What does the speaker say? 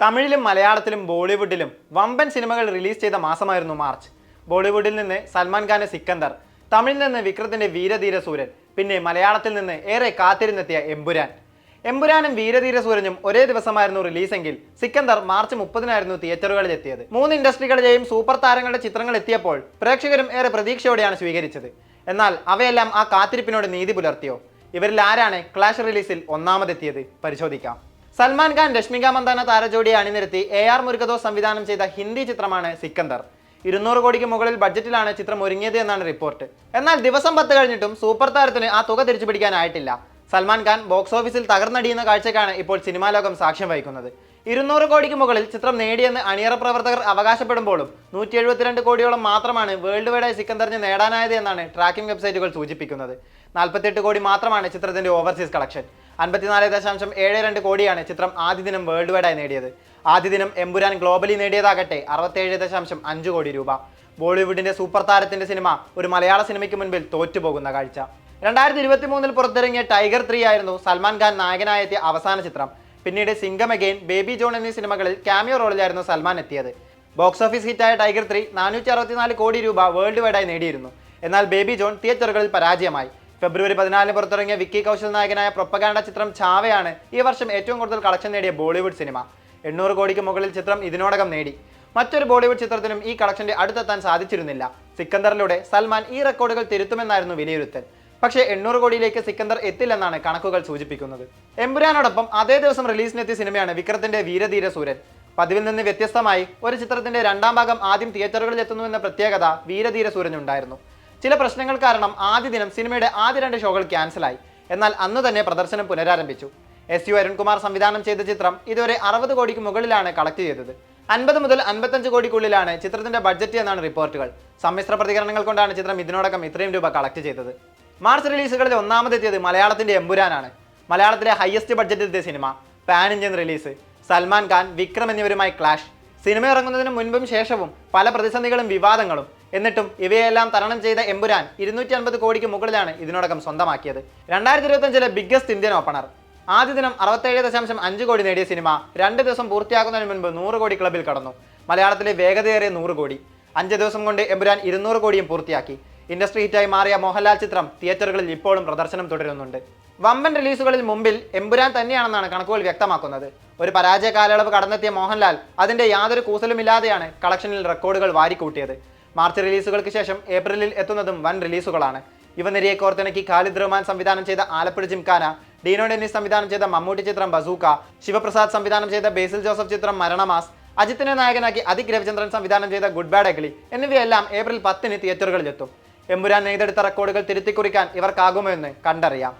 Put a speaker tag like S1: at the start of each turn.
S1: തമിഴിലും മലയാളത്തിലും ബോളിവുഡിലും വമ്പൻ സിനിമകൾ റിലീസ് ചെയ്ത മാസമായിരുന്നു മാർച്ച്. ബോളിവുഡിൽ നിന്ന് സൽമാൻ ഖാന്റെ സിക്കന്ദർ, തമിഴിൽ നിന്ന് വിക്രത്തിന്റെ വീരധീര സൂരൻ, പിന്നെ മലയാളത്തിൽ നിന്ന് ഏറെ കാത്തിരുന്നെത്തിയ എമ്പുരാൻ. എമ്പുരാനും വീരധീര സൂരനും ഒരേ ദിവസമായിരുന്നു റിലീസെങ്കിൽ സിക്കന്ദർ മാർച്ച് 30-നായിരുന്നു തിയേറ്ററുകളിൽ എത്തിയത്. 3 ഇൻഡസ്ട്രികളിലെയും സൂപ്പർ താരങ്ങളുടെ ചിത്രങ്ങൾ എത്തിയപ്പോൾ പ്രേക്ഷകരും ഏറെ പ്രതീക്ഷയോടെയാണ് സ്വീകരിച്ചത്. എന്നാൽ അവയെല്ലാം ആ കാത്തിരിപ്പിനോട് നീതി പുലർത്തിയോ? ഇവരിൽ ആരാണ് ക്ലാഷ് റിലീസിൽ ഒന്നാമതെത്തിയത്? പരിശോധിക്കാം. സൽമാൻ ഖാൻ, രശ്മിക മന്ദാന താരജോഡിയെ അണിനിരത്തി AR മുരുകദോസ് സംവിധാനം ചെയ്ത ഹിന്ദി ചിത്രമാണ് സിക്കന്ദർ. 200 കോടിക്ക് മുകളിൽ ബഡ്ജറ്റിലാണ് ചിത്രം ഒരുങ്ങിയത് എന്നാണ് റിപ്പോർട്ട്. എന്നാൽ ദിവസം 10 കഴിഞ്ഞിട്ടും സൂപ്പർ താരത്തിന് ആ തുക തിരിച്ചു പിടിക്കാനായിട്ടില്ല. സൽമാൻ ഖാൻ ബോക്സ് ഓഫീസിൽ തകർന്നടിയുന്ന കാഴ്ചയ്ക്കാണ് ഇപ്പോൾ സിനിമാ ലോകം സാക്ഷ്യം വഹിക്കുന്നത്. 200 കോടിക്ക് മുകളിൽ ചിത്രം നേടിയെന്ന് അണിയറ പ്രവർത്തകർ അവകാശപ്പെടുമ്പോഴും 172 കോടിയോളം മാത്രമാണ് വേൾഡ് വൈഡായി സിക്കന്ദറിന് നേടാനായത് എന്നാണ് ട്രാക്കിംഗ് വെബ്സൈറ്റുകൾ സൂചിപ്പിക്കുന്നത്. 48 കോടി മാത്രമാണ് ചിത്രത്തിന്റെ ഓവർസീസ് കളക്ഷൻ. 54.72 കോടിയാണ് ചിത്രം ആദ്യ ദിനം വേൾഡ് വൈഡായി നേടിയത്. ആദ്യ ദിനം എമ്പുരാൻ ഗ്ലോബലി നേടിയതാകട്ടെ 67.5 കോടി രൂപ. ബോളിവുഡിന്റെ സൂപ്പർ താരത്തിന്റെ സിനിമ ഒരു മലയാള സിനിമയ്ക്ക് മുൻപിൽ തോറ്റുപോകുന്ന കാഴ്ച. 2023-ൽ പുറത്തിറങ്ങിയ ടൈഗർ 3 ആയിരുന്നു സൽമാൻ ഖാൻ നായകനായെത്തിയ അവസാന ചിത്രം. പിന്നീട് സിംഗം അഗെയിൻ, ബേബി ജോൺ എന്നീ സിനിമകളിൽ ക്യാമിയോ റോളിലായിരുന്നു സൽമാൻ എത്തിയത്. ബോക്സ് ഓഫീസ് ഹിറ്റായ ടൈഗർ 3 464 കോടി രൂപ വേൾഡ് വൈഡായി നേടിയിരുന്നു. എന്നാൽ ബേബി ജോൺ തിയേറ്ററുകളിൽ പരാജയമായി. ഫെബ്രുവരി 14-ന് പുറത്തിറങ്ങിയ വിക്കി കൗശൽ നായകനായ പ്രൊപ്പഗാൻഡ ചിത്രം ചാവയാണ് ഈ വർഷം ഏറ്റവും കൂടുതൽ കളക്ഷൻ നേടിയ ബോളിവുഡ് സിനിമ. 800 കോടിക്ക് മുകളിൽ ചിത്രം ഇതിനോടകം നേടി. മറ്റൊരു ബോളിവുഡ് ചിത്രത്തിനും ഈ കളക്ഷന്റെ അടുത്തെത്താൻ സാധിച്ചിരുന്നില്ല. സിക്കന്ദറിലൂടെ സൽമാൻ ഈ റെക്കോർഡുകൾ തിരുത്തുമെന്നായിരുന്നു വിലയിരുത്തൽ. പക്ഷേ 800 കോടിയിലേക്ക് സിക്കന്ദർ എത്തില്ലെന്നാണ് കണക്കുകൾ സൂചിപ്പിക്കുന്നത്. എമ്പുരാനോടൊപ്പം അതേ ദിവസം റിലീസിനെത്തിയ സിനിമയാണ് വിക്രത്തിന്റെ വീരധീര സൂരൻ. പതിവിൽ നിന്ന് വ്യത്യസ്തമായി ഒരു ചിത്രത്തിന്റെ രണ്ടാം ഭാഗം ആദ്യം തിയേറ്ററുകളിൽ എത്തുന്നുവെന്ന പ്രത്യേകത വീരധീര സൂരനുണ്ടായിരുന്നു. ചില പ്രശ്നങ്ങൾ കാരണം ആദ്യ ദിനം സിനിമയുടെ ആദ്യ 2 ഷോകൾ ക്യാൻസലായി. എന്നാൽ അന്നു തന്നെ പ്രദർശനം പുനരാരംഭിച്ചു. SU അരുൺകുമാർ സംവിധാനം ചെയ്ത ചിത്രം ഇതുവരെ 60 കോടിക്ക് മുകളിലാണ് കളക്ട് ചെയ്തത്. 50 മുതൽ 55 കോടിക്കുള്ളിലാണ് ചിത്രത്തിന്റെ ബഡ്ജറ്റ് എന്നാണ് റിപ്പോർട്ടുകൾ. സമ്മിശ്ര പ്രതികരണങ്ങൾ കൊണ്ടാണ് ചിത്രം ഇതിനോടകം ഇത്രയും രൂപ കളക്ട് ചെയ്തത്. മാർച്ച് റിലീസുകളിൽ ഒന്നാമതെത്തിയത് മലയാളത്തിന്റെ എമ്പുരാനാണ്. മലയാളത്തിലെ ഹയസ്റ്റ് ബഡ്ജറ്റിലത്തെ സിനിമ, pan Indian release, Salman Khan, Vikram എന്നിവരുമായി ക്ലാഷ്. സിനിമ ഇറങ്ങുന്നതിന് മുൻപും ശേഷവും പല പ്രതിസന്ധികളും വിവാദങ്ങളും. എന്നിട്ടും ഇവയെല്ലാം തരണം ചെയ്ത എമ്പുരാൻ 250 കോടിക്ക് മുകളിലാണ് ഇതിനോടകം സ്വന്തമാക്കിയത്. 2025-ലെ ബിഗ്ഗസ്റ്റ് ഇന്ത്യൻ ഓപ്പണർ. ആദ്യ ദിനം 67.5 കോടി നേടിയ സിനിമ 2 ദിവസം പൂർത്തിയാക്കുന്നതിന് മുൻപ് 100 കോടി ക്ലബിൽ കടന്നു. മലയാളത്തിലെ വേഗതയേറിയ 100 കോടി. 5 ദിവസം കൊണ്ട് എമ്പുരാൻ 200 കോടിയും പൂർത്തിയാക്കി. ഇൻഡസ്ട്രി ഹിറ്റായി മാറിയ മോഹൻലാൽ ചിത്രം തിയേറ്ററുകളിൽ ഇപ്പോഴും പ്രദർശനം തുടരുന്നുണ്ട്. വമ്പൻ റിലീസുകളിൽ മുമ്പിൽ എമ്പുരാൻ തന്നെയാണെന്നാണ് കണക്കുകൾ വ്യക്തമാക്കുന്നത്. ഒരു പരാജയ കാലയളവ് കടന്നെത്തിയ മോഹൻലാൽ അതിന്റെ യാതൊരു കൂസലുമില്ലാതെയാണ് കളക്ഷനിൽ റെക്കോർഡുകൾ വാരിക്കൂട്ടിയത്. മാർച്ച് റിലീസുകൾക്ക് ശേഷം ഏപ്രിലിൽ എത്തുന്നതും വൻ റിലീസുകളാണ്. യുവനിരയെ കോർത്തിണക്കി ഖാലിദ് റഹ്മാൻ സംവിധാനം ചെയ്ത ആലപ്പുഴ ജിംഖാന, ഡീനോ ഡെന്നിസ് സംവിധാനം ചെയ്ത മമ്മൂട്ടി ചിത്രം ബസൂക്ക, ശിവപ്രസാദ് സംവിധാനം ചെയ്ത ബേസിൽ ജോസഫ് ചിത്രം മരണമാസ്, അജിത്തിനെ നായകനാക്കി അതിക് രവിചന്ദ്രൻ സംവിധാനം ചെയ്ത ഗുഡ് ബാഡ് അഗ്ലി എന്നിവയെല്ലാം ഏപ്രിൽ 10-ന് തിയേറ്ററുകളിലെത്തും. എമ്പുരാൻ നെയ്തെടുത്ത റെക്കോർഡുകൾ തിരുത്തിക്കുറിക്കാൻ ഇവർക്കാകുമോ എന്ന് കണ്ടറിയാം.